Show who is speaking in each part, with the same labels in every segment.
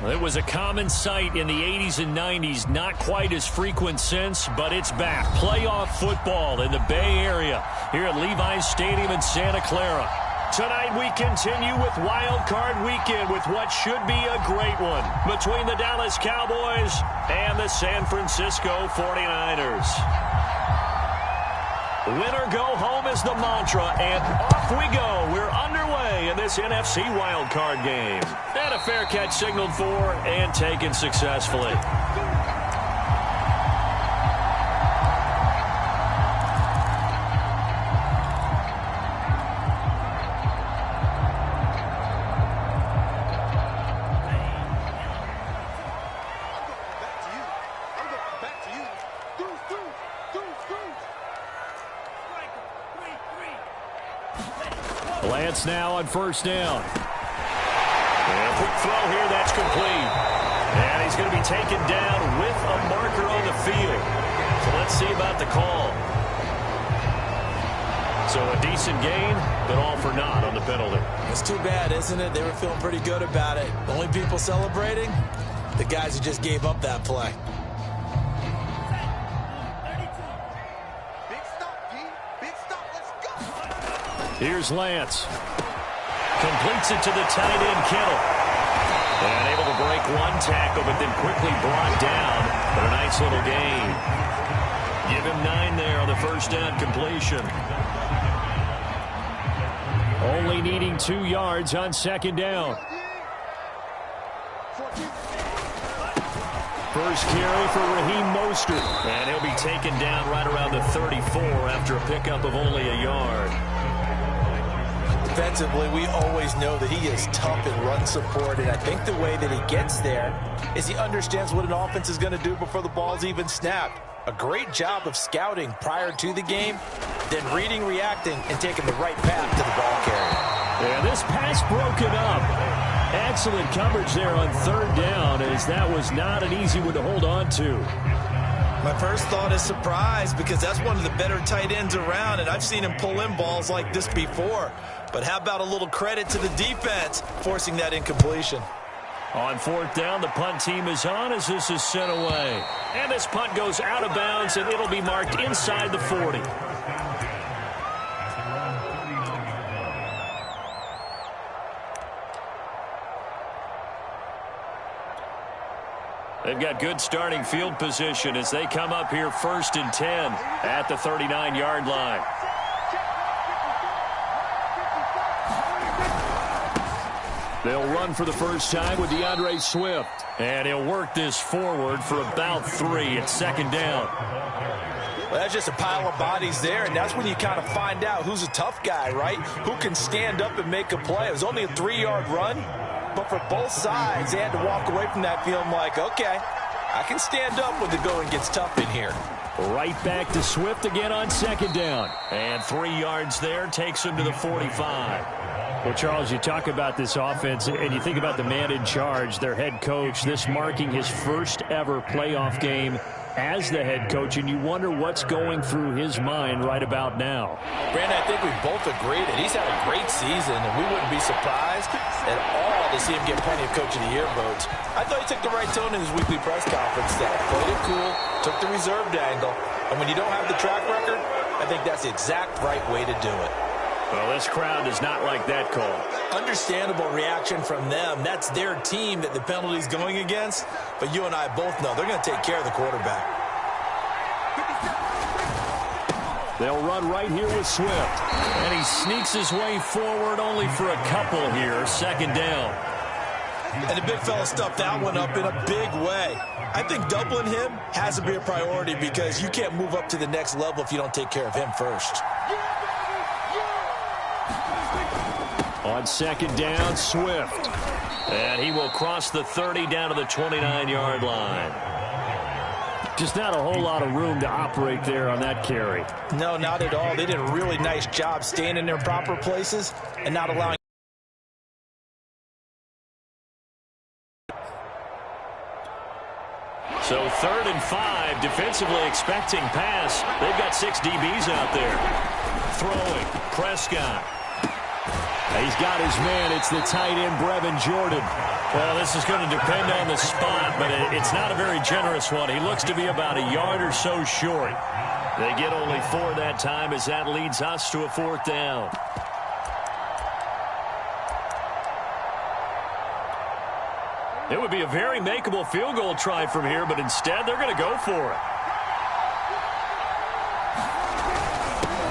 Speaker 1: It was a common sight in the 80s and 90s, not quite as frequent since, but it's back. Playoff football in the Bay Area here at Levi's Stadium in Santa Clara. Tonight we continue with Wild Card Weekend with what should be a great one between the Dallas Cowboys and the San Francisco 49ers. Winner go home is the mantra, and off we go. We're underway in this NFC wildcard game. And a fair catch signaled for and taken successfully. Lance now on first down. And a quick throw here, that's complete. And he's going to be taken down with a marker on the field. So let's see about the call. So a decent gain, but all for naught on the penalty.
Speaker 2: It's too bad, isn't it? They were feeling pretty good about it. The only people celebrating, the guys who just gave up that play.
Speaker 1: Here's Lance. Completes it to the tight end, Kittle. And able to break one tackle, but then quickly brought down. But a nice little gain. Give him 9 there on the first down completion. Only needing 2 yards on second down. First carry for Raheem Mostert. And he'll be taken down right around the 34 after a pickup of only a yard.
Speaker 2: Defensively, we always know that he is tough in run support, and I think the way that he gets there is he understands what an offense is going to do before the ball's even snapped. A great job of scouting prior to the game, then reading, reacting, and taking the right path to the ball carrier.
Speaker 1: And this pass broken up. Excellent coverage there on third down, as that was not an easy one to hold on to.
Speaker 2: My first thought is surprise, because that's one of the better tight ends around, and I've seen him pull in balls like this before. But how about a little credit to the defense forcing that incompletion?
Speaker 1: On fourth down, the punt team is on as this is sent away. And this punt goes out of bounds, and it'll be marked inside the 40. They've got good starting field position as they come up here 1st and 10 at the 39-yard line. They'll run for the first time with DeAndre Swift. And he'll work this forward for about 3 at second down.
Speaker 2: Well, that's just a pile of bodies there, and that's when you kind of find out who's a tough guy, right? Who can stand up and make a play. It was only a 3-yard run, but for both sides, they had to walk away from that feeling like, okay, I can stand up when the going gets tough in here.
Speaker 1: Right back to Swift again on second down. And 3 yards there takes him to the 45. Well, Charles, you talk about this offense, and you think about the man in charge, their head coach, this marking his first ever playoff game as the head coach, and you wonder what's going through his mind right about now.
Speaker 2: Brandon, I think we both agree that he's had a great season, and we wouldn't be surprised at all to see him get plenty of Coach of the Year votes. I thought he took the right tone in his weekly press conference today. Played it cool, took the reserved angle, and when you don't have the track record, I think that's the exact right way to do it.
Speaker 1: Well, this crowd does not like that call.
Speaker 2: Understandable reaction from them. That's their team that the penalty's going against. But you and I both know they're going to take care of the quarterback.
Speaker 1: They'll run right here with Swift. And he sneaks his way forward only for a couple here. Second down.
Speaker 2: And the big fella stuffed that one up in a big way. I think doubling him has to be a priority because you can't move up to the next level if you don't take care of him first.
Speaker 1: On second down, Swift. And he will cross the 30 down to the 29-yard line. Just not a whole lot of room to operate there on that carry.
Speaker 2: No, not at all. They did a really nice job staying in their proper places and not allowing.
Speaker 1: So 3rd and 5, defensively expecting pass. They've got 6 DBs out there. Throwing, Prescott. He's got his man. It's the tight end, Brevin Jordan. Well, this is going to depend on the spot, but it's not a very generous one. He looks to be about a yard or so short. They get only 4 that time as that leads us to a 4th down. It would be a very makeable field goal try from here, but instead they're going to go for it.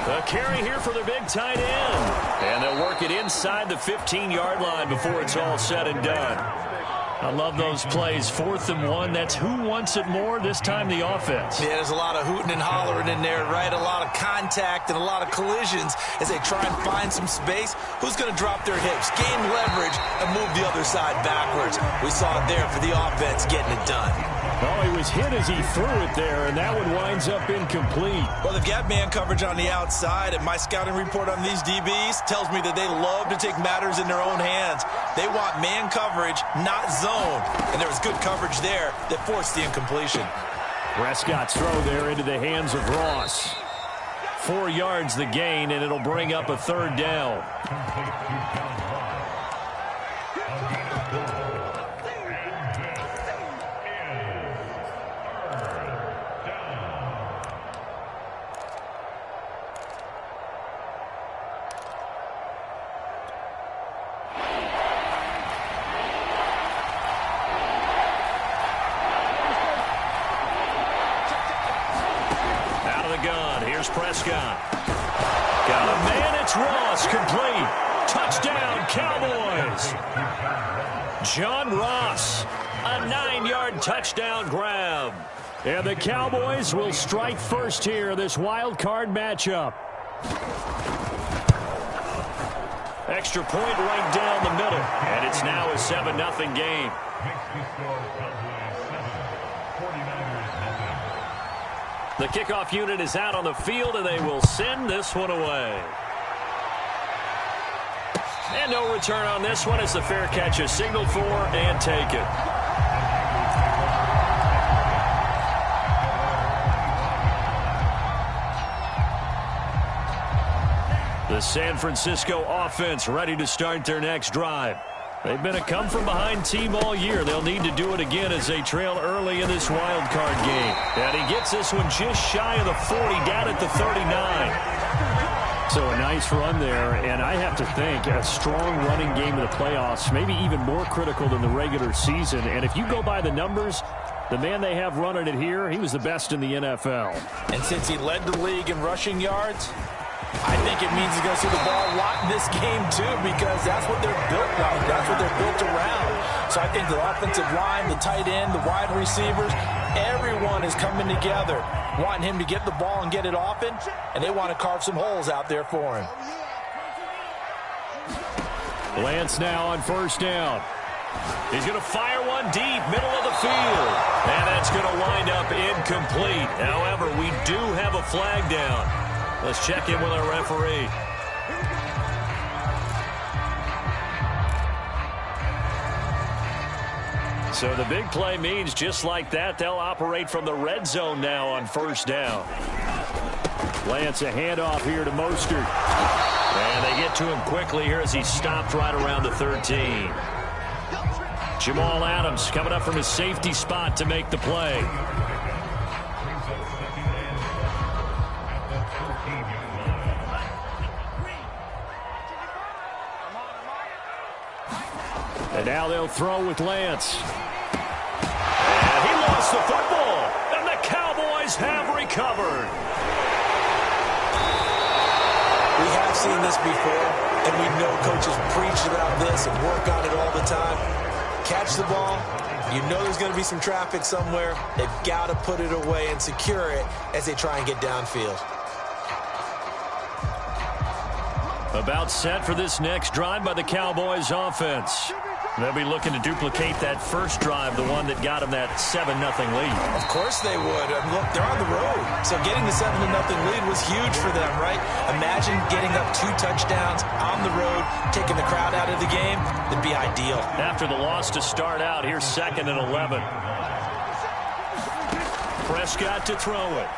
Speaker 1: A carry here for their big tight end. And they'll work it inside the 15-yard line before it's all said and done. I love those plays. 4th and 1. That's who wants it more, this time the offense.
Speaker 2: Yeah, there's a lot of hooting and hollering in there, right? A lot of contact and a lot of collisions as they try and find some space. Who's going to drop their hips, gain leverage, and move the other side backwards? We saw it there for the offense getting it done.
Speaker 1: Oh, he was hit as he threw it there, and that one winds up incomplete.
Speaker 2: Well, they've got man coverage on the outside, and my scouting report on these DBs tells me that they love to take matters in their own hands. They want man coverage, not zone. And there was good coverage there that forced the incompletion.
Speaker 1: Prescott's throw there into the hands of Ross. 4 yards the gain, and it'll bring up a 3rd down. Prescott. Got a man, it's Ross, complete. Touchdown, Cowboys. John Ross, a 9-yard touchdown grab. And the Cowboys will strike first here, this wild card matchup. Extra point right down the middle. And it's now a 7-0 game. The kickoff unit is out on the field, and they will send this one away. And no return on this one as the fair catch is signaled for and taken. The San Francisco offense ready to start their next drive. They've been a come-from-behind team all year. They'll need to do it again as they trail early in this wild card game. And he gets this one just shy of the 40, down at the 39. So a nice run there, and I have to think a strong running game in the playoffs, maybe even more critical than the regular season. And if you go by the numbers, the man they have running it here, he was the best in the NFL.
Speaker 2: And since he led the league in rushing yards, I think it means he's going to see the ball a lot in this game, too, because that's what they're built like. That's what they're built around. So I think the offensive line, the tight end, the wide receivers, everyone is coming together, wanting him to get the ball and get it often, and they want to carve some holes out there for him.
Speaker 1: Lance now on 1st down. He's going to fire one deep, middle of the field. And that's going to wind up incomplete. However, we do have a flag down. Let's check in with our referee. So the big play means just like that, they'll operate from the red zone now on 1st down. Lance, a handoff here to Mostert. And they get to him quickly here as he stopped right around the 13. Jamal Adams coming up from his safety spot to make the play. And now they'll throw with Lance. And he lost the football. And the Cowboys have recovered.
Speaker 2: We have seen this before, and we know coaches preach about this and work on it all the time. Catch the ball. You know there's going to be some traffic somewhere. They've got to put it away and secure it as they try and get downfield.
Speaker 1: About set for this next drive by the Cowboys offense. They'll be looking to duplicate that first drive, the one that got them that 7-0 lead.
Speaker 2: Of course they would. Look, they're on the road. So getting the 7-0 lead was huge for them, right? Imagine getting up 2 touchdowns on the road, taking the crowd out of the game. It'd be ideal.
Speaker 1: After the loss to start out, here's 2nd and 11. Prescott to throw it.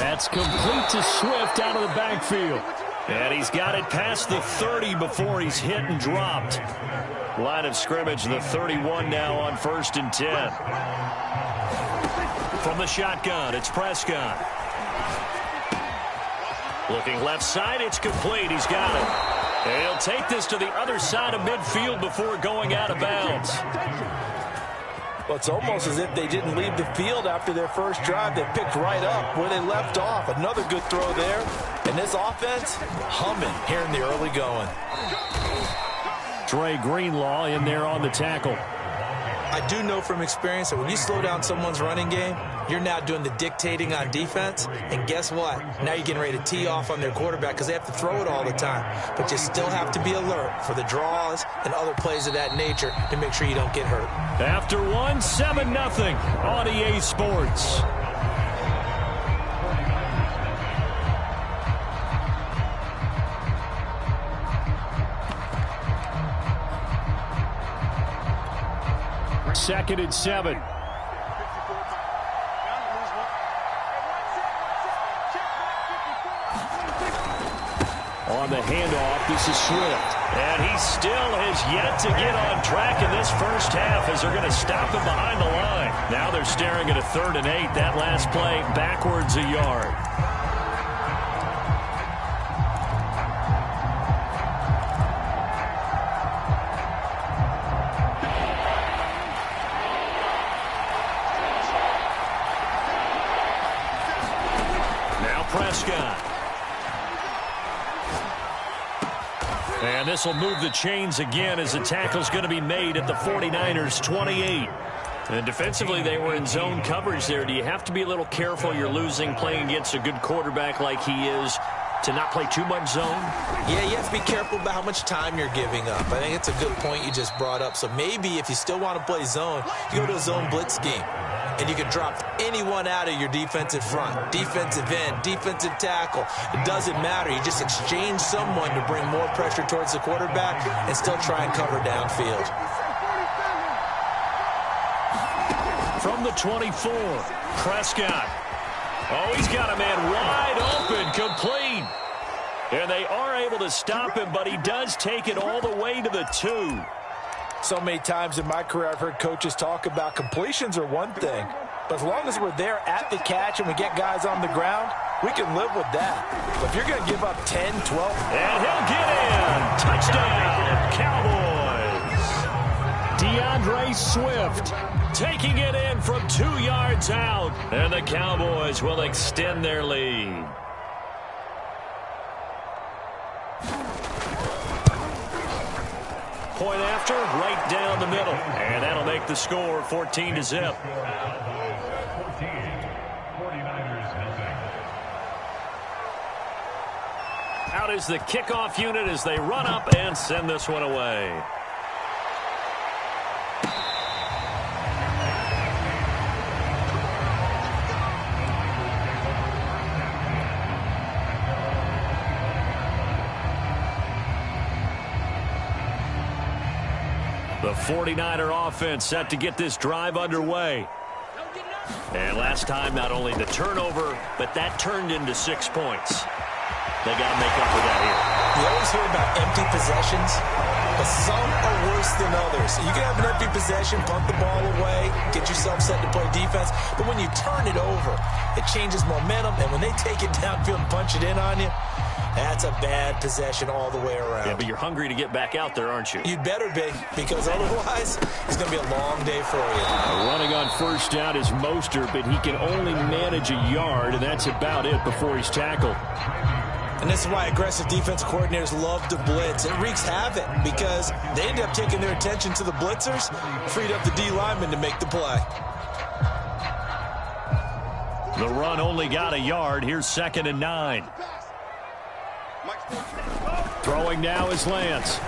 Speaker 1: That's complete to Swift out of the backfield. And he's got it past the 30 before he's hit and dropped. Line of scrimmage, the 31 now on 1st and 10. From the shotgun, it's Prescott. Looking left side, it's complete. He's got it. And he'll take this to the other side of midfield before going out of bounds.
Speaker 2: Well, it's almost as if they didn't leave the field after their first drive. They picked right up where they left off. Another good throw there. And this offense, humming here in the early going.
Speaker 1: Dre Greenlaw in there on the tackle.
Speaker 2: I do know from experience that when you slow down someone's running game, you're now doing the dictating on defense. And guess what? Now you're getting ready to tee off on their quarterback because they have to throw it all the time. But you still have to be alert for the draws and other plays of that nature to make sure you don't get hurt.
Speaker 1: After one, 7-0 on EA Sports. Second and 7. On the handoff, this is Swift. And he still has yet to get on track in this first half as they're going to stop him behind the line. Now they're staring at a 3rd and 8. That last play backwards a yard. Prescott. And this will move the chains again as the tackle's going to be made at the 49ers 28. And defensively, they were in zone coverage there. Do you have to be a little careful? You're losing playing against a good quarterback like he is to not play too much zone?
Speaker 2: Yeah, you have to be careful about how much time you're giving up. I think it's a good point you just brought up. So maybe if you still want to play zone, you go to a zone blitz scheme. And you can drop anyone out of your defensive front, defensive end, defensive tackle. It doesn't matter. You just exchange someone to bring more pressure towards the quarterback and still try and cover downfield.
Speaker 1: From the 24, Prescott. Oh, he's got a man wide open, complete. And they are able to stop him, but he does take it all the way to the 2.
Speaker 2: So many times in my career, I've heard coaches talk about completions are one thing. But as long as we're there at the catch and we get guys on the ground, we can live with that. But if you're going to give up 10, 12.
Speaker 1: And he'll get in. Touchdown, Cowboys. DeAndre Swift taking it in from 2 yards out. And the Cowboys will extend their lead. Point after, right down the middle. And that'll make the score 14-0. Out is the kickoff unit as they run up and send this one away. The 49er offense set to get this drive underway. And last time, not only the turnover, but that turned into 6 points. They got to make up for that here.
Speaker 2: You always hear about empty possessions, but some are worse than others. You can have an empty possession, punt the ball away, get yourself set to play defense, but when you turn it over, it changes momentum, and when they take it downfield and punch it in on you, that's a bad possession all the way around.
Speaker 1: Yeah, but you're hungry to get back out there, aren't you?
Speaker 2: You'd better be, because otherwise, it's going to be a long day for you.
Speaker 1: Running on first down is Mostert, but he can only manage a yard, and that's about it before he's tackled.
Speaker 2: And this is why aggressive defense coordinators love to blitz. It wreaks havoc because they end up taking their attention to the blitzers, freed up the D lineman to make the play.
Speaker 1: The run only got a yard. Here's 2nd and 9. Throwing now is Lance.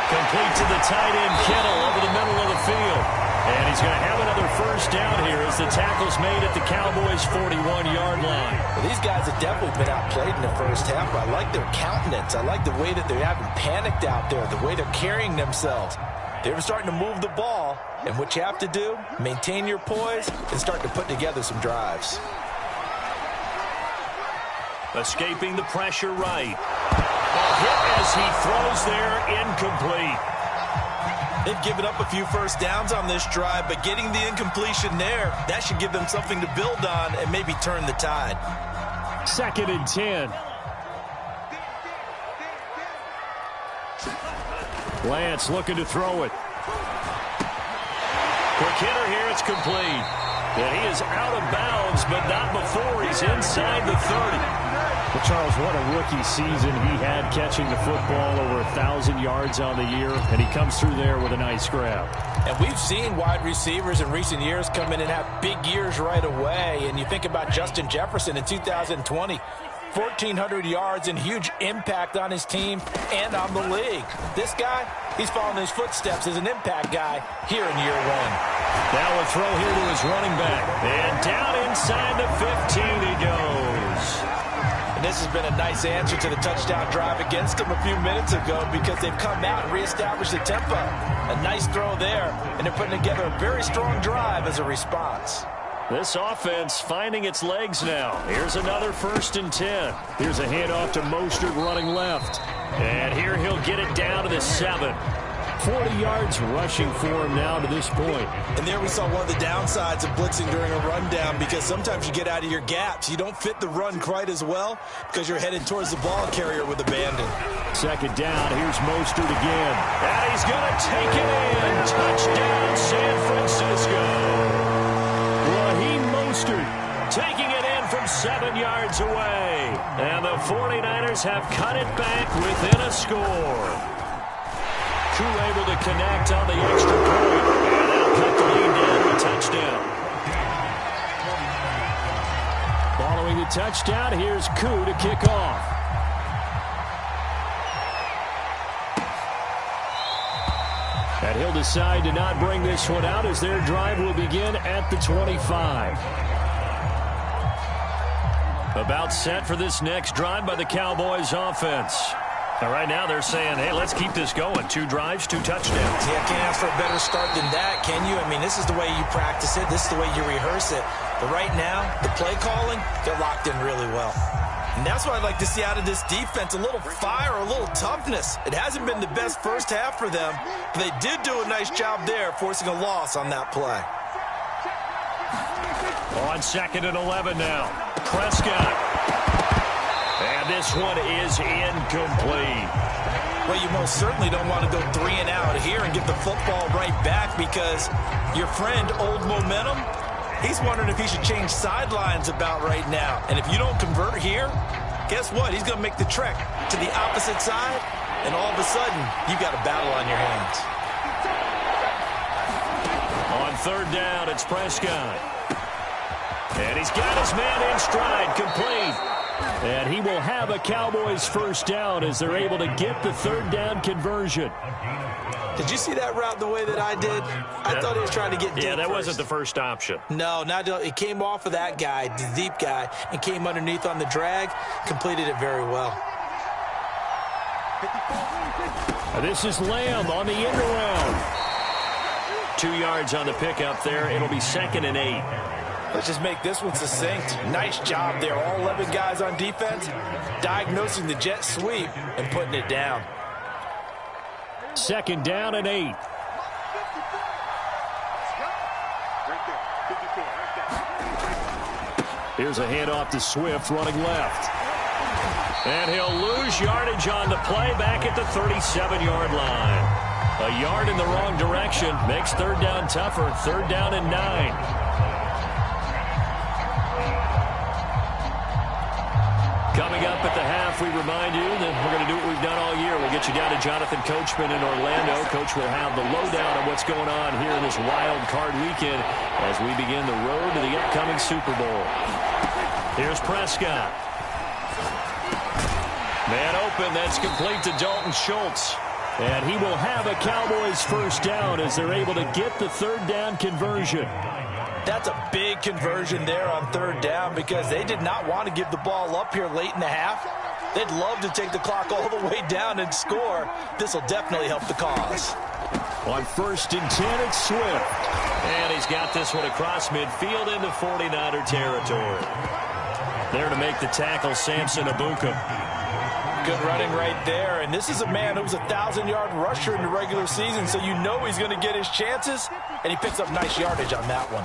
Speaker 1: Complete to the tight end, Kittle, over the middle of the field. And he's going to have another first down here as the tackle's made at the Cowboys' 41-yard line.
Speaker 2: Well, these guys have definitely been outplayed in the first half, but I like their countenance. I like the way that they haven't panicked out there, the way they're carrying themselves. They're starting to move the ball, and what you have to do, maintain your poise and start to put together some drives.
Speaker 1: Escaping the pressure right. Hit as he throws there, incomplete.
Speaker 2: They've given up a few first downs on this drive, but getting the incompletion there, that should give them something to build on and maybe turn the tide.
Speaker 1: 2nd and 10. Lance looking to throw it. Quick hitter here, it's complete. And he is out of bounds, but not before he's inside the 30. Well, Charles, what a rookie season he had catching the football, over 1,000 yards on the year, and he comes through there with a nice grab.
Speaker 2: And we've seen wide receivers in recent years come in and have big years right away. And you think about Justin Jefferson in 2020. 1,400 yards and huge impact on his team and on the league. This guy, he's following his footsteps as an impact guy here in year 1.
Speaker 1: Now a throw here to his running back. And down inside the 15 he goes.
Speaker 2: And this has been a nice answer to the touchdown drive against them a few minutes ago, because they've come out and reestablished the tempo. A nice throw there, and they're putting together a very strong drive as a response.
Speaker 1: This offense finding its legs now. Here's another 1st and 10. Here's a handoff to Mostert running left. And here he'll get it down to the 7. 40 yards rushing for him now to this point.
Speaker 2: And there we saw one of the downsides of blitzing during a rundown, because sometimes you get out of your gaps. You don't fit the run quite as well because you're headed towards the ball carrier with abandon.
Speaker 1: 2nd down. Here's Mostert again. And he's going to take it in. Touchdown, San Francisco. Raheem Mostert taking it in from 7 yards away. And the 49ers have cut it back within a score. Crew able to connect on the extra point. And they'll cut the lead down to a touchdown. Following the touchdown, here's Koo to kick off. And he'll decide to not bring this one out as their drive will begin at the 25. About set for this next drive by the Cowboys offense. And right now they're saying, hey, let's keep this going. 2 drives, 2 touchdowns.
Speaker 2: Yeah, can't ask for a better start than that, can you? I mean, this is the way you practice it. This is the way you rehearse it. But right now, the play calling, they're locked in really well. And that's what I'd like to see out of this defense, a little fire, a little toughness. It hasn't been the best first half for them, but they did do a nice job there, forcing a loss on that play.
Speaker 1: On 2nd and 11 now. Prescott. And this one is incomplete.
Speaker 2: Well, you most certainly don't want to go 3 and out here and get the football right back, because your friend, Old Momentum, he's wondering if he should change sidelines about right now. And if you don't convert here, guess what? He's going to make the trek to the opposite side, and all of a sudden, you've got a battle on your hands.
Speaker 1: On 3rd down, it's Prescott. And he's got his man in stride, complete. And he will have a Cowboys 1st down as they're able to get the 3rd down conversion.
Speaker 2: Did you see that route the way that I did? I thought he was trying to get deep.
Speaker 1: Yeah, that
Speaker 2: first.
Speaker 1: wasn't the first option.
Speaker 2: No, it came off of that guy, the deep guy, and came underneath on the drag, completed it very well.
Speaker 1: This is Lamb on the end around. 2 yards on the pickup there. It'll be 2nd and 8.
Speaker 2: Let's just make this one succinct. Nice job there. All 11 guys on defense diagnosing the jet sweep and putting it down.
Speaker 1: 2nd down and 8. Here's a handoff to Swift running left. And he'll lose yardage on the play back at the 37-yard line. A yard in the wrong direction makes 3rd down tougher. 3rd down and 9. Coming up at the half, we remind you that we're going to do what we've done all year. We'll get you down to Jonathan Coachman in Orlando. Coach will have the lowdown on what's going on here in this wild card weekend as we begin the road to the upcoming Super Bowl. Here's Prescott. Man open, that's complete to Dalton Schultz. And he will have a Cowboys 1st down as they're able to get the 3rd down conversion.
Speaker 2: That's a big conversion there on 3rd down, because they did not want to give the ball up here late in the half. They'd love to take the clock all the way down and score. This will definitely help the cause.
Speaker 1: On 1st and 10, it's Swift. And he's got this one across midfield into 49er territory. There to make the tackle, Samson Ibuka.
Speaker 2: Good running right there. And this is a man who was a 1,000-yard rusher in the regular season, so you know he's going to get his chances. And he picks up nice yardage on that one.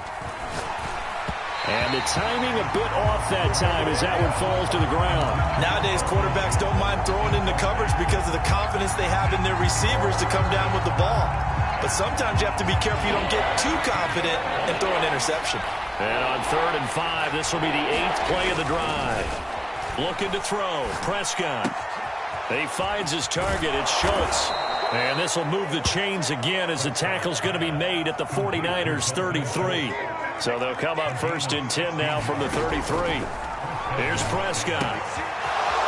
Speaker 1: And the timing a bit off that time as that one falls to the ground.
Speaker 2: Nowadays, quarterbacks don't mind throwing into coverage because of the confidence they have in their receivers to come down with the ball. But sometimes you have to be careful you don't get too confident and throw an interception.
Speaker 1: And on 3rd and 5, this will be the 8th play of the drive. Looking to throw. Prescott. He finds his target. It's Schultz. And this will move the chains again as the tackle's going to be made at the 49ers 33. So they'll come up 1st and 10 now from the 33. Here's Prescott.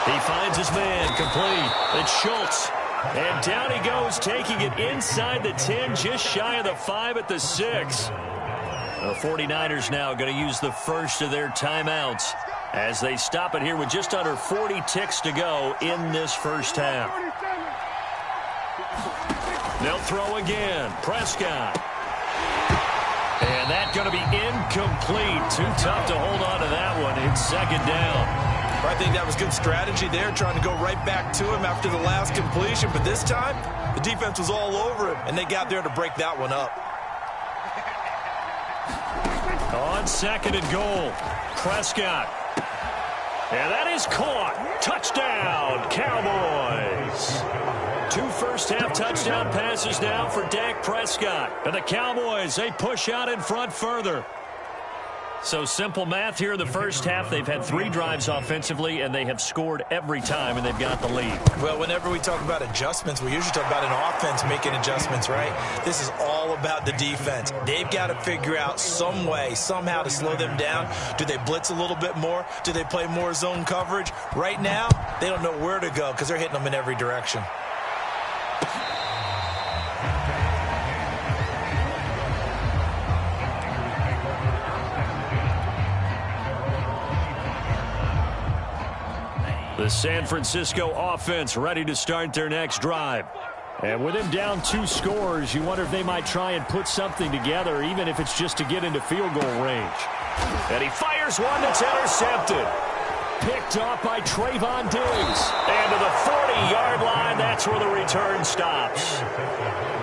Speaker 1: He finds his man complete. It's Schultz. And down he goes, taking it inside the 10, just shy of the 5 at the 6. The 49ers now going to use the first of their timeouts as they stop it here with just under 40 ticks to go in this first half. They'll throw again. Prescott. And that's going to be incomplete. Too tough to hold on to that one. It's 2nd down.
Speaker 2: I think that was good strategy there, trying to go right back to him after the last completion. But this time, the defense was all over him, and they got there to break that one up.
Speaker 1: On 2nd and goal, Prescott. And that is caught. Touchdown, Cowboys. 2 first-half touchdown passes now for Dak Prescott. And the Cowboys, they push out in front further. So simple math here in the first half. They've had 3 drives offensively, and they have scored every time, and they've got the lead.
Speaker 2: Well, whenever we talk about adjustments, we usually talk about an offense making adjustments, right? This is all about the defense. They've got to figure out some way, somehow to slow them down. Do they blitz a little bit more? Do they play more zone coverage? Right now, they don't know where to go because they're hitting them in every direction.
Speaker 1: The San Francisco offense ready to start their next drive. And with him down 2 scores, you wonder if they might try and put something together, even if it's just to get into field goal range. And he fires one that's intercepted. Picked off by Trayvon Diggs. And to the 40-yard line, that's where the return stops.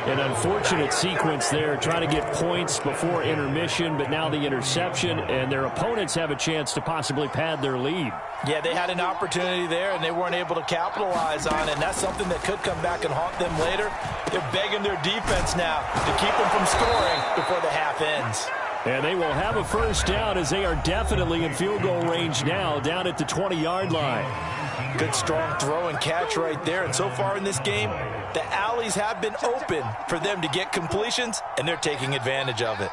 Speaker 1: An unfortunate sequence there, trying to get points before intermission, but now the interception, and their opponents have a chance to possibly pad their lead.
Speaker 2: Yeah, they had an opportunity there, and they weren't able to capitalize on it, and that's something that could come back and haunt them later. They're begging their defense now to keep them from scoring before the half ends.
Speaker 1: And they will have a first down as they are definitely in field goal range now, down at the 20-yard line.
Speaker 2: Good strong throw and catch right there. And so far in this game, the alleys have been open for them to get completions, and they're taking advantage of it.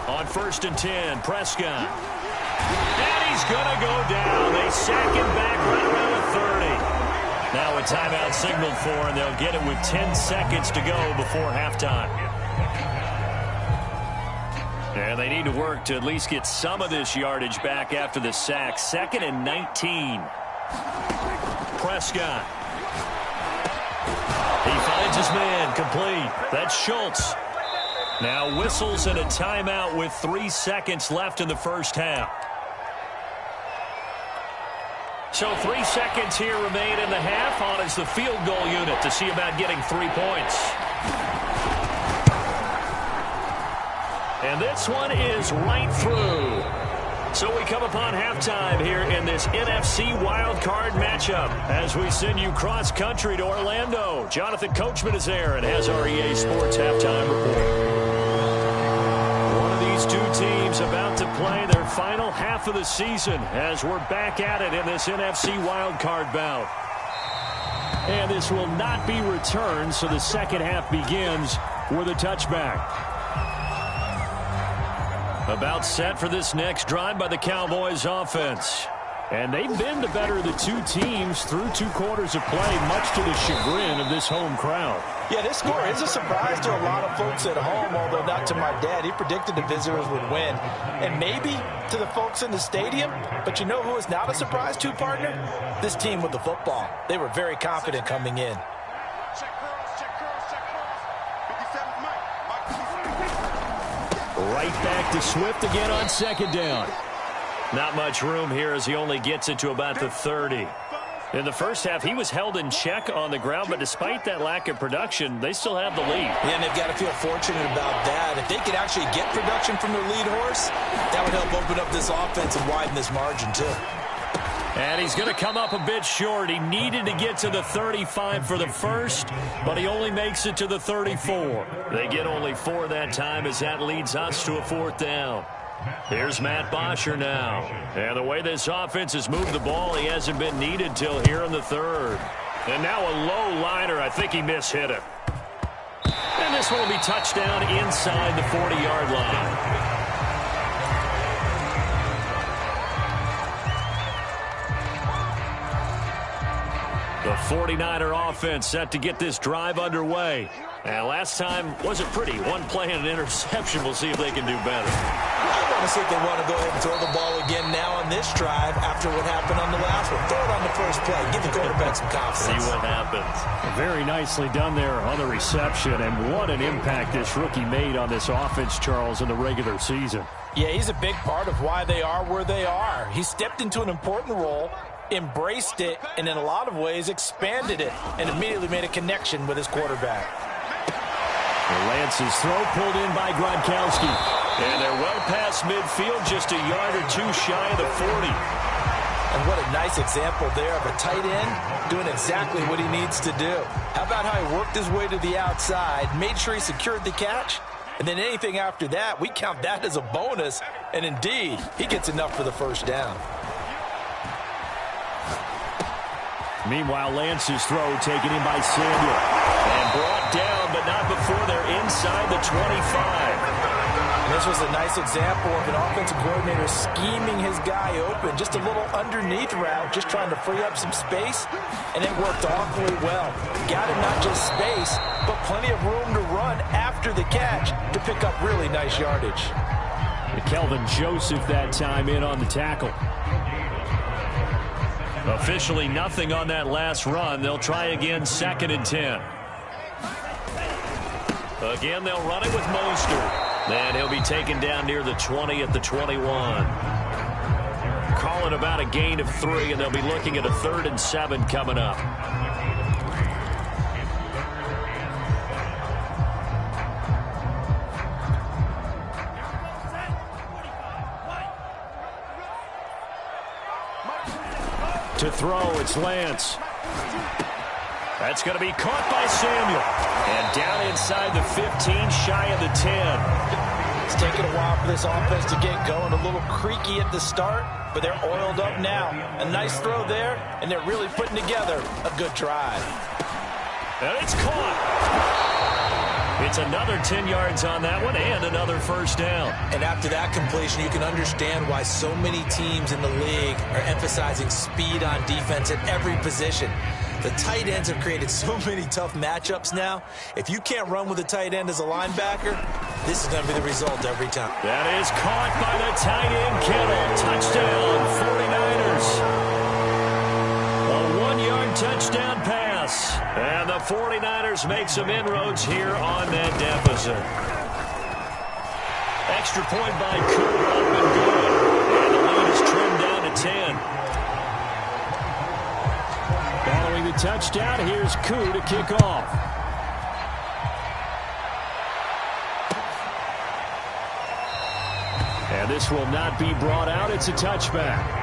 Speaker 1: On 1st and 10, Prescott. And he's going to go down. They sack him back right around the 30. Now a timeout signaled for, and they'll get it with 10 seconds to go before halftime. And they need to work to at least get some of this yardage back after the sack. 2nd and 19. Prescott. He finds his man complete. That's Schultz. Now whistles and a timeout with 3 seconds left in the first half. So 3 seconds here remain in the half. On is the field goal unit to see about getting 3 points. And this one is right through. So we come upon halftime here in this NFC wildcard matchup as we send you cross-country to Orlando. Jonathan Coachman is there and has our EA Sports halftime report. One of these 2 teams about to play their final half of the season as we're back at it in this NFC wildcard bout. And this will not be returned, so the second half begins with a touchback. About set for this next drive by the Cowboys offense. And they've been the better of the 2 teams through 2 quarters of play, much to the chagrin of this home crowd.
Speaker 2: Yeah, this score is a surprise to a lot of folks at home, although not to my dad. He predicted the visitors would win. And maybe to the folks in the stadium. But you know who is not a surprise to, partner? This team with the football. They were very confident coming in.
Speaker 1: Right back to Swift again on 2nd down. Not much room here as he only gets it to about the 30. In the first half, he was held in check on the ground, but despite that lack of production, they still have the lead.
Speaker 2: Yeah, and they've got to feel fortunate about that. If they could actually get production from their lead horse, that would help open up this offense and widen this margin, too.
Speaker 1: And he's going to come up a bit short. He needed to get to the 35 for the first, but he only makes it to the 34. They get only 4 that time as that leads us to a 4th down. Here's Matt Bosher now. And the way this offense has moved the ball, he hasn't been needed till here in the 3rd. And now a low liner. I think he mishit it. And this one will be touchdown inside the 40-yard line. The 49er offense set to get this drive underway. And last time wasn't pretty. One play and an interception. We'll see if they can do better.
Speaker 2: I want to see if they want to go ahead and throw the ball again now on this drive after what happened on the last one. Throw it on the first play. Give the quarterback some confidence.
Speaker 1: See what happens.
Speaker 3: Very nicely done there on the reception. And what an impact this rookie made on this offense, Charles, in the regular season.
Speaker 2: Yeah, he's a big part of why they are where they are. He stepped into an important role, embraced it, and in a lot of ways expanded it, and immediately made a connection with his quarterback.
Speaker 1: Lance's throw pulled in by Gronkowski. And they're well past midfield, just a yard or two shy of the 40.
Speaker 2: And what a nice example there of a tight end doing exactly what he needs to do. How about how he worked his way to the outside, made sure he secured the catch, and then anything after that, we count that as a bonus. And indeed, he gets enough for the first down.
Speaker 1: Meanwhile, Lance's throw taken in by Samuel. And brought down, but not before they're inside the 25.
Speaker 2: And this was a nice example of an offensive coordinator scheming his guy open. Just a little underneath route, just trying to free up some space. And it worked awfully well. Got him not just space, but plenty of room to run after the catch to pick up really nice yardage.
Speaker 3: Kelvin Joseph that time in on the tackle.
Speaker 1: Officially nothing on that last run. They'll try again, 2nd and 10. Again, they'll run it with Mostert. And he'll be taken down near the 20 at the 21. Call it about a gain of 3, and they'll be looking at a 3rd and 7 coming up. To throw, it's Lance. That's going to be caught by Samuel. And down inside the 15, shy of the 10.
Speaker 2: It's taken a while for this offense to get going. A little creaky at the start, but they're oiled up now. A nice throw there, and they're really putting together a good drive.
Speaker 1: And it's caught. It's another 10 yards on that one and another first down.
Speaker 2: And after that completion, you can understand why so many teams in the league are emphasizing speed on defense at every position. The tight ends have created so many tough matchups now. If you can't run with a tight end as a linebacker, this is going to be the result every time.
Speaker 1: That is caught by the tight end, Kittle. Touchdown, 49ers. A 1-yard touchdown pass. And the 49ers make some inroads here on that deficit. Extra point by Cooper, up and good. And the lead is trimmed down to 10.
Speaker 3: Following the touchdown, here's Koo to kick off. And this will not be brought out. It's a touchback.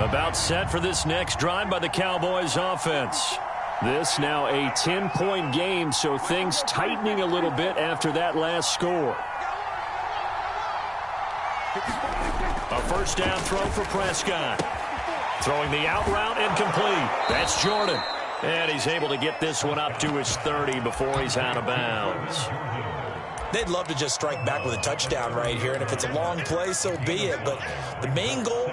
Speaker 1: About set for this next drive by the Cowboys offense. This now a 10-point game, so things tightening a little bit after that last score. A first down throw for Prescott. Throwing the out route incomplete. That's Jordan. And he's able to get this one up to his 30 before he's out of bounds.
Speaker 2: They'd love to just strike back with a touchdown right here, and if it's a long play, so be it. But the main goal,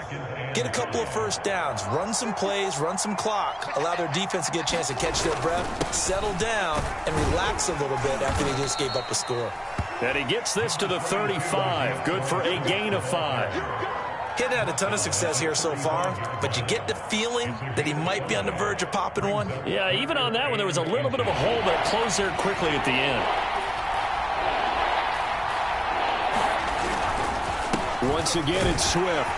Speaker 2: get a couple of first downs, run some plays, run some clock, allow their defense to get a chance to catch their breath, settle down, and relax a little bit after they just gave up a score.
Speaker 1: And he gets this to the 35. Good for a gain of 5.
Speaker 2: He hadn't had a ton of success here so far, but you get the feeling that he might be on the verge of popping one.
Speaker 1: Yeah, even on that one, there was a little bit of a hole, but it closed there quickly at the end.
Speaker 3: Once again, it's Swift.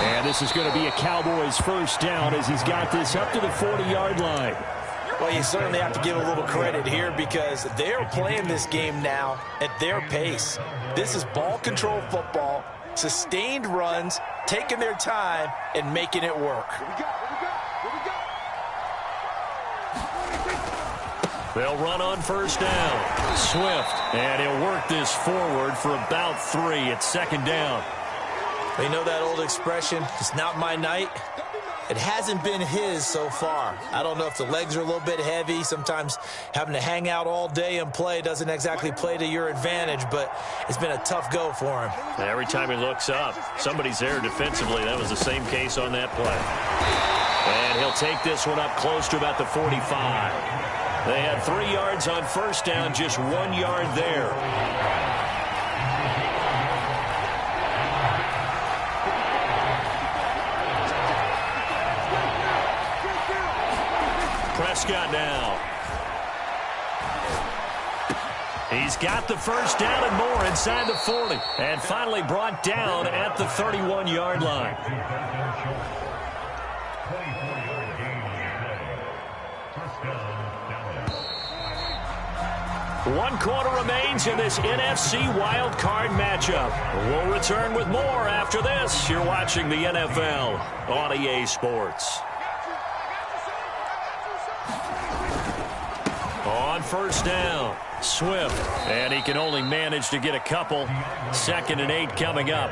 Speaker 3: And this is going to be a Cowboys first down as he's got this up to the 40-yard line.
Speaker 2: Well, you certainly have to give a little credit here because they're playing this game now at their pace. This is ball control football, sustained runs, taking their time, and making it work.
Speaker 1: They'll run on first down. Swift, and he'll work this forward for about 3. It's second down.
Speaker 2: You know that old expression, it's not my night? It hasn't been his so far. I don't know if the legs are a little bit heavy. Sometimes having to hang out all day and play doesn't exactly play to your advantage, but it's been a tough go for him.
Speaker 1: And every time he looks up, somebody's there defensively. That was the same case on that play. And he'll take this one up close to about the 45. They had 3 yards on first down, just 1 yard there. Prescott now. He's got the first down and more inside the 40. And finally brought down at the 31-yard line. One quarter remains in this NFC wildcard matchup. We'll return with more after this. You're watching the NFL on EA Sports. On first down, Swift, and he can only manage to get a couple. 2nd and 8 coming up.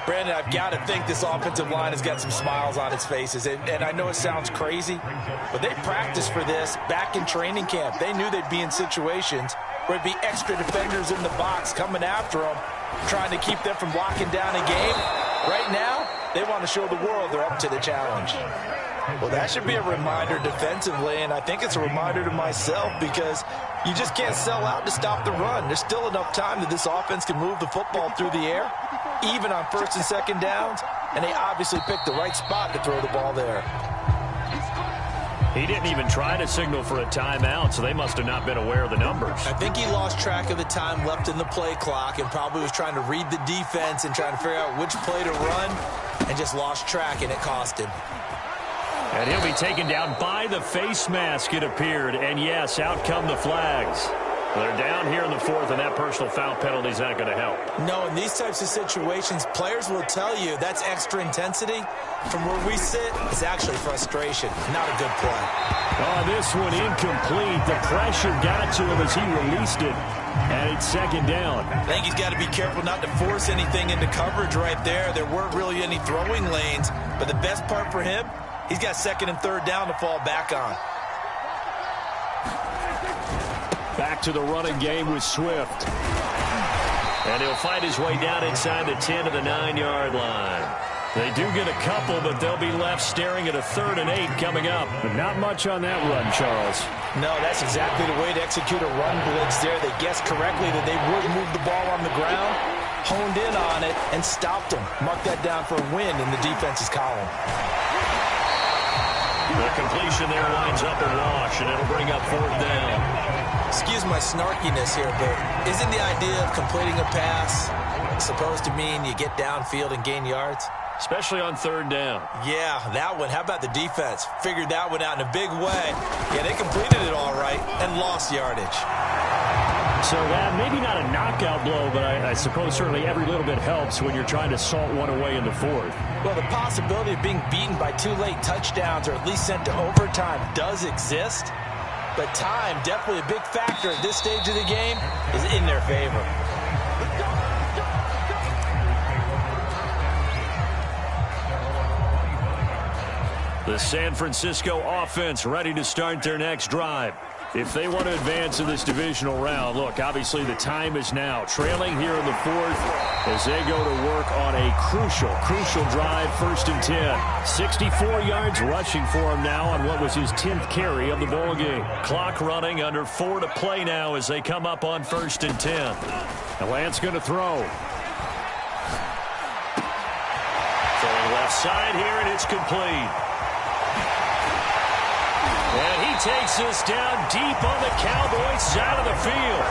Speaker 2: Brandon, I've got to think this offensive line has got some smiles on its faces. And I know it sounds crazy, but they practiced for this back in training camp. They knew they'd be in situations where it'd be extra defenders in the box coming after them, trying to keep them from locking down a game. Right now, they want to show the world they're up to the challenge. Well, that should be a reminder defensively, and I think it's a reminder to myself because you just can't sell out to stop the run. There's still enough time that this offense can move the football through the air, even on 1st and 2nd downs, and they obviously picked the right spot to throw the ball there.
Speaker 1: He didn't even try to signal for a timeout, so they must have not been aware of the numbers.
Speaker 2: I think he lost track of the time left in the play clock and probably was trying to read the defense and trying to figure out which play to run and just lost track, and it cost him.
Speaker 1: And he'll be taken down by the face mask, it appeared. And, yes, out come the flags. They're down here in the 4th, and that personal foul penalty is not going to help.
Speaker 2: No, in these types of situations, players will tell you that's extra intensity. From where we sit, it's actually frustration. Not a good play.
Speaker 3: Oh, this one incomplete. The pressure got to him as he released it. And it's 2nd down.
Speaker 2: I think he's got to be careful not to force anything into coverage right there. There weren't really any throwing lanes. But the best part for him, he's got 2nd and 3rd down to fall back on.
Speaker 3: Back to the running game with Swift.
Speaker 1: And he'll fight his way down inside the 10 to the 9-yard line. They do get a couple, but they'll be left staring at a 3rd and 8 coming up.
Speaker 3: But not much on that run, Charles.
Speaker 2: No, that's exactly the way to execute a run blitz there. They guessed correctly that they would move the ball on the ground, honed in on it, and stopped them. Mark that down for a win in the defense's column.
Speaker 1: The completion there winds up a wash, and it'll bring up 4th down.
Speaker 2: Excuse my snarkiness here, but isn't the idea of completing a pass supposed to mean you get downfield and gain yards?
Speaker 1: Especially on 3rd down.
Speaker 2: Yeah, that one. How about the defense? Figured that one out in a big way. Yeah, they completed it all right and lost yardage.
Speaker 3: So that maybe not a knockout blow, but I suppose certainly every little bit helps when you're trying to salt one away in the 4th.
Speaker 2: Well, the possibility of being beaten by 2 late touchdowns or at least sent to overtime does exist. But time, definitely a big factor at this stage of the game, is in their favor.
Speaker 1: The San Francisco offense ready to start their next drive. If they want to advance in this divisional round, look, obviously the time is now. Trailing here in the 4th as they go to work on a crucial drive, 1st and 10. 64 yards rushing for him now on what was his 10th carry of the ball game. Clock running, under 4 to play now as they come up on 1st and 10.
Speaker 3: And Lance going to throw.
Speaker 1: Throwing left side here, and it's complete. And he takes us down deep on the Cowboys side of the field.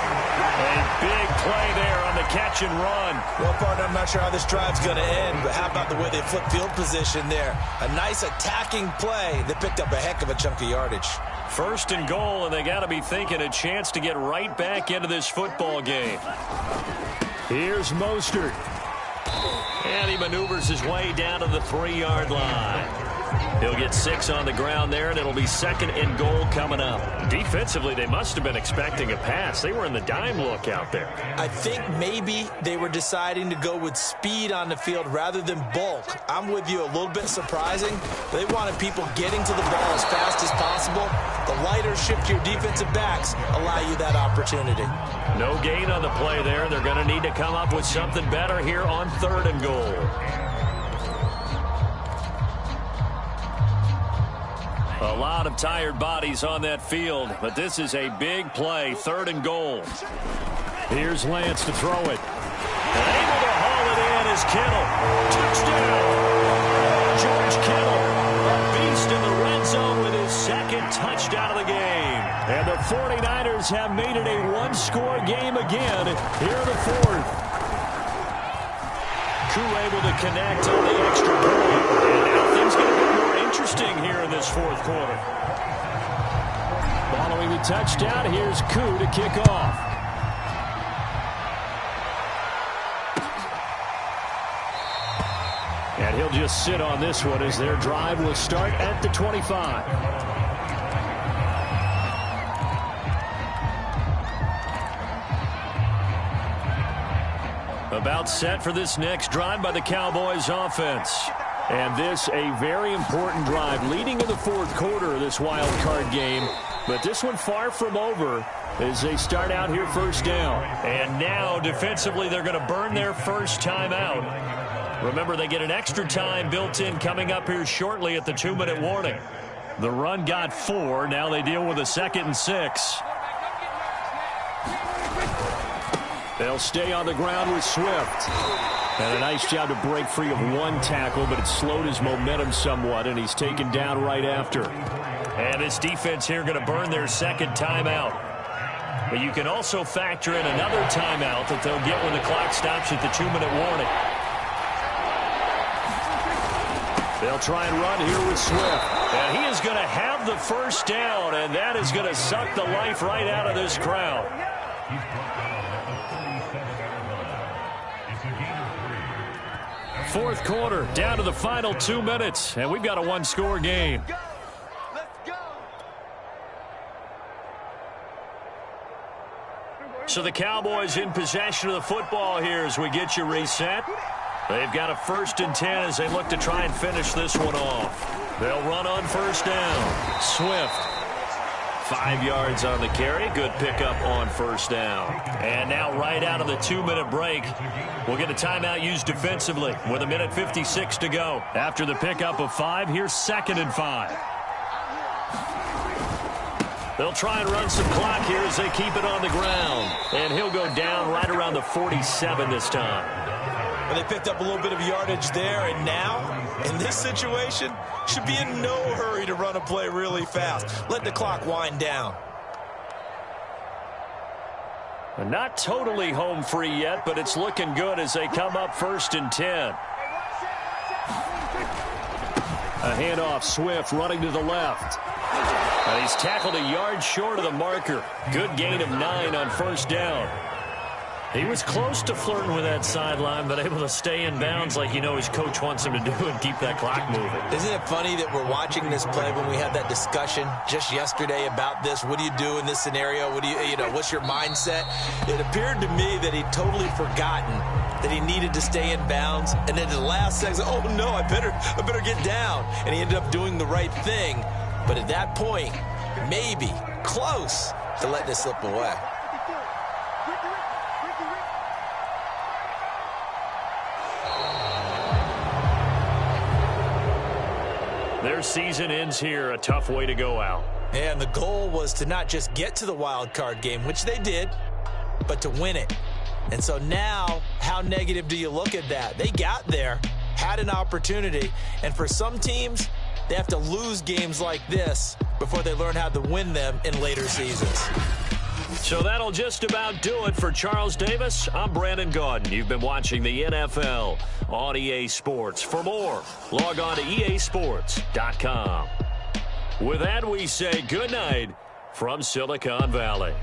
Speaker 1: A big play there on the catch and run.
Speaker 2: Well, partner, I'm not sure how this drive's going to end, but how about the way they flip field position there? A nice attacking play that picked up a heck of a chunk of yardage.
Speaker 1: First and goal, and they got to be thinking a chance to get right back into this football game. Here's Mostert. And he maneuvers his way down to the 3-yard line. He'll get 6 on the ground there, and it'll be second and goal coming up. Defensively, they must have been expecting a pass. They were in the dime look out there.
Speaker 2: I think maybe they were deciding to go with speed on the field rather than bulk. I'm with you, a little bit surprising. They wanted people getting to the ball as fast as possible. The lighter shift to your defensive backs allow you that opportunity.
Speaker 1: No gain on the play there. They're going to need to come up with something better here on third and goal. A lot of tired bodies on that field, but this is a big play, third and goal. Here's Lance to throw it. And able to haul it in is Kittle. Touchdown! George Kittle, a beast in the red zone with his second touchdown of the game. And the 49ers have made it a one-score game again here in the fourth. Koo able to connect on the extra point. And now things get a bit more interesting here in this fourth quarter. Following the touchdown, here's Koo to kick off. And he'll just sit on this one as their drive will start at the 25. About set for this next drive by the Cowboys offense. And this a very important drive leading in the fourth quarter of this wild card game. But this one far from over as they start out here first down. And now defensively they're going to burn their first time out. Remember, they get an extra time built in coming up here shortly at the 2-minute warning. The run got 4. Now they deal with a 2nd and 6. They'll stay on the ground with Swift. And a nice job to break free of one tackle, but it slowed his momentum somewhat, and he's taken down right after. And this defense here going to burn their second timeout. But you can also factor in another timeout that they'll get when the clock stops at the 2-minute warning. They'll try and run here with Swift. And he is going to have the first down, and that is going to suck the life right out of this crowd. Fourth quarter, down to the final 2 minutes, and we've got a one-score game. So the Cowboys in possession of the football here as we get you reset. They've got a 1st and 10 as they look to try and finish this one off. They'll run on first down. Swift. 5 yards on the carry. Good pickup on first down. And now right out of the 2-minute break, we'll get a timeout used defensively with 1:56 to go. After the pickup of 5, here's 2nd and 5. They'll try and run some clock here as they keep it on the ground. And he'll go down right around the 47 this time.
Speaker 2: Well, they picked up a little bit of yardage there, and now, in this situation, should be in no hurry to run a play really fast. Let the clock wind down.
Speaker 1: Not totally home free yet, but it's looking good as they come up 1st and 10. A handoff, Swift running to the left. And he's tackled a yard short of the marker. Good gain of 9 on first down. He was close to flirting with that sideline, but able to stay in bounds like you know his coach wants him to do and keep that clock moving.
Speaker 2: Isn't it funny that we're watching this play when we had that discussion just yesterday about this? What do you do in this scenario? What do you know, what's your mindset? It appeared to me that he'd totally forgotten that he needed to stay in bounds, and then at the last second, oh no, I better get down. And he ended up doing the right thing. But at that point, maybe close to let this slip away.
Speaker 1: Their season ends here, a tough way to go out.
Speaker 2: And the goal was to not just get to the wild card game, which they did, but to win it. And so now, how negative do you look at that? They got there, had an opportunity, and for some teams, they have to lose games like this before they learn how to win them in later seasons.
Speaker 1: So that'll just about do it for Charles Davis. I'm Brandon Gaudin. You've been watching the NFL on EA Sports. For more, log on to easports.com. With that, we say good night from Silicon Valley.